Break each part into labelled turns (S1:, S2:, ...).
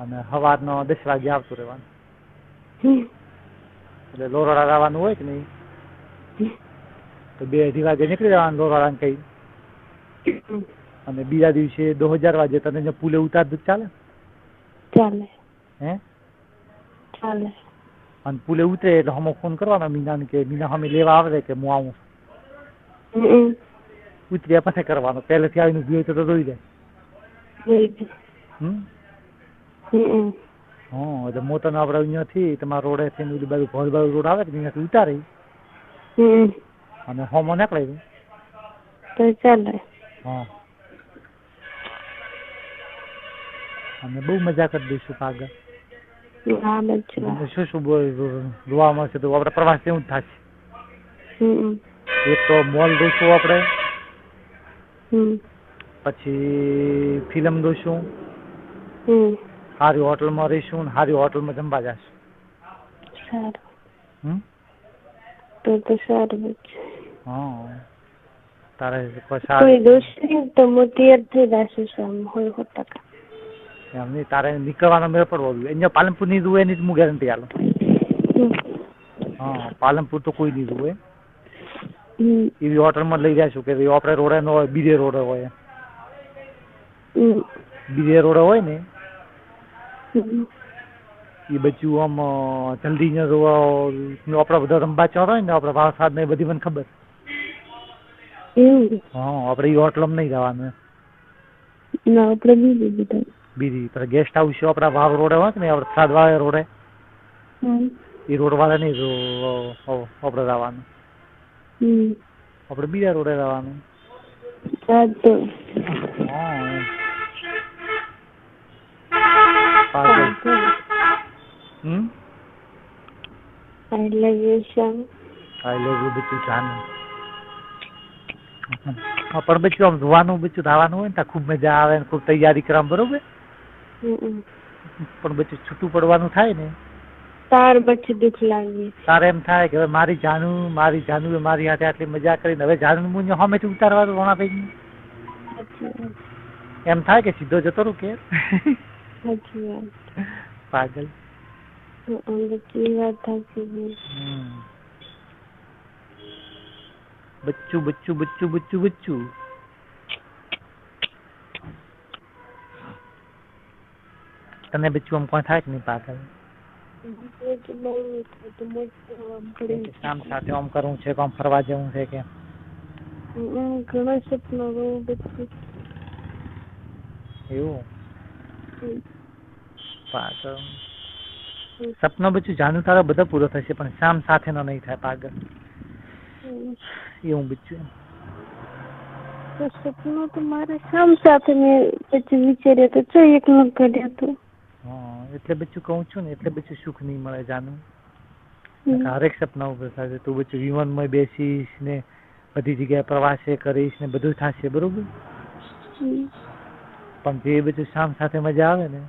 S1: અને સવારનો 10 વાગે આવતું રહેવાનું. એટલે લોરાડા આવવાનું હોય કે નહીં તો 2-2:30 વાગે નીકળી જવાનું લોરાડાને કઈ. અને બીજા દિવસે 2000 વાગે તને જે પુલે ઉતાર દે ચાલે?
S2: ચાલે.
S1: હે?
S2: ચાલે.
S1: અને પુલે ઉતરે એટલે હમો ફોન કરવાનો મીનાને કે મીના હમે લેવા આવે કે હું આવું. ઉતર્યા પછી કરવાનો. પહેલેથી આવીને ઉભી હોય તો દોઈ જાય. હા, એટલે મોટરનો આપણે અહીંયાથી તમારા રોડેથી ઓલી બાજુ ભોજ રોડ આવે કે અહીંયાથી ઉતારી અને હોમો નીકળાય
S2: તો ચાલે.
S1: હા. અને બહુ મજા કરી દઈશું આગળ.
S2: હા, મજા.
S1: શું જોવા મળશે તો આપણે પ્રવાસ એવું જ થશે. એક તો મોલ જોઈશું આપણે, પછી ફિલ્મ જોઈશું, સારી હોટલમાં રહીશું, સારી હોટલમાં જમવા જઈશું.
S2: સારું. તો સારું છે.
S1: હા. તારે
S2: કોઈ દોસ્તી તો મોટી થઈ જશે સામ હોય 100%.
S1: એમની તારે નીકળવાનો મેળ પડવો જોઈએ. અહીંયા પાલનપુર ની રૂએ એની હું ગેરંટી આલું. હા, પાલનપુર તો કોઈ નહીં રૂએ. એવી હોટલમાં લઈ જઈશું કે આપણે રોડે નો હોય, બીજે રોડે હોય. બીજે રોડે હોય ને એ બધું આમ જલ્દી ને આપડે બધા રંબા ચોર હોય ને આપડે વારસાદ ને બધી મને ખબર. હા, આપડે એ હોટલમાં નહીં જવાનું.
S2: ના, આપણે
S1: બીજી ગેસ્ટ હાઉસ આપડા વાવ રોડે હોય ને આપડે સાદવાળા રોડે એ રોડ વાળા નહીં આપડે જવાનું. આપડે બીજા રોડે જવાનું. પણ બચ્ચું આમ જોવાનું બચ્ચું ધાવાનું હોય ને ત્યાં ખૂબ મજા આવે ને ખૂબ તૈયારી કરવામાં બરોબર. પણ બચ્ચું છૂટું પડવાનું થાય ને
S2: તાર પછી દુઃખ લાગે.
S1: તારે એમ થાય કે હવે મારી જાનું મારી હાથે આટલી મજા કરીને હવે જાનું હું હમેથી ઉતારવાનું રોણાભાઈ એમ થાય કે સીધો જતો રહું કે પાગલ. બચ્ચું બચ્ચું બચ્ચું બચ્ચું બચ્ચું તને બચ્ચું આમ કોઈ થાય કે નહીં પાગલ? શામ સાથે આમ કરવું છે, આમ ફરવા જવું છે કે
S2: ઘણા સપના
S1: એવું પાગલ. સપના બચ્ચું જાણું તારા બધા પૂરો થશે પણ શામ સાથે નો નહીં થાય પાગલ. એવું બચ્ચું
S2: સપનું તો મારે શામ સાથે મેં પછી વિચાર્યા તો છે એક ન કર્યા તો.
S1: હા, એટલે બચ્ચું કહું છું ને એટલે બચ્ચું સુખ નહીં મળે જાનું. હરેક સપના ઉપર થશે. તું બચ્ચું વિમાનમાં બેસીશ ને બધી જગ્યાએ પ્રવાસે કરીશ ને બધું થશે બરોબર. પણ જે બચ્ચું શામ સાથે મજા આવે ને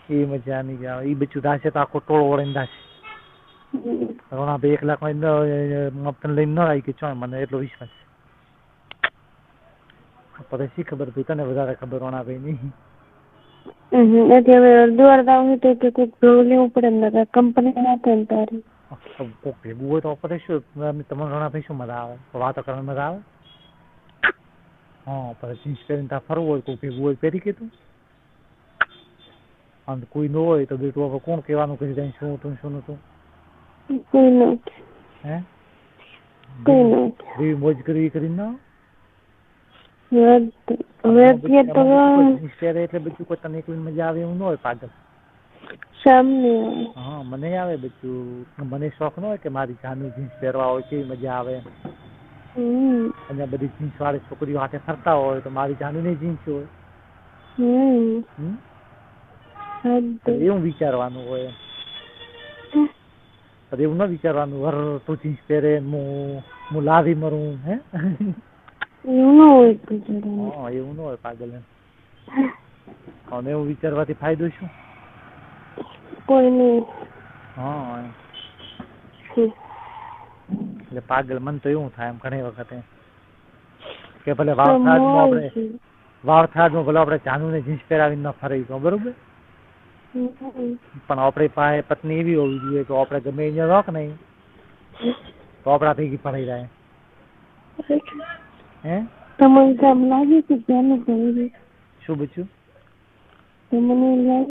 S1: એ મજા નહીં આવે. એ બચ્ચું થશે તો આખો ટોળો વળીને થશે. રોણાભાઈ 1 લાખ લઈને ન આવી કે ચોય મને એટલો વિશ્વાસ. પછી શી ખબર ભાઈ તને વધારે ખબર રોણાભાઈ નહીં.
S2: લેવું પડે ને કંપની ના થાય તારી
S1: ભેગું હોય તો આપણે શું તમને રોણાભાઈ શું મજા આવે? વાતો કરવાની મજા આવે. હા, પછી જીન્સ પહેરીને ત્યાં ફરવું હોય કોઈ ભેગું હોય પહેરી કે તું અને કોઈ ન હોય તો બેટું આપણે કોણ કહેવાનું કરી જાય શું હતું શું નતું?
S2: કોઈ નથી.
S1: હે
S2: કોઈ નથી.
S1: મોજ કરી કરીને એટલે બધું કોઈ તને એકલી મજા આવે એવું ન હોય પાગલ.
S2: સામને
S1: હા, મને આવે બધું. મને શોખ ન હોય કે મારી જાનું જીન્સ પહેરવા હોય કેવી મજા આવે. અને બધી જીન્સ વાળી છોકરીઓ હાથે ફરતા હોય તો મારી જાનું ની જીન્સ હોય. એવું વિચારવાનું હોય. એવું ન વિચારવાનું વર તું જીન્સ પહેરે હું લાવી મરું. હે
S2: એવું ન હોય.
S1: હા, એવું ન હોય પાગલ. અને એવું વિચારવાથી ફાયદો શું?
S2: કોઈ નહીં.
S1: હા, એટલે પાગલ મન તો એવું થાય એમ ઘણી વખતે કે ભલે વાવસાદમાં આપણે વાવથાદમાં ભલે આપણે ચાંદુ ને જીન્સ પહેરાવીને ન ફરી તો બરોબર, પણ આપણી પાસે પત્ની એવી હોવી જોઈએ તો આપણે ગમે અહીંયા રોક નહીં તો આપણા ભેગી પડાઈ જાય. હે
S2: તમને કામ લાગે કે ધ્યાન કર્યું?
S1: શું બચ્યું?
S2: તમને લાગે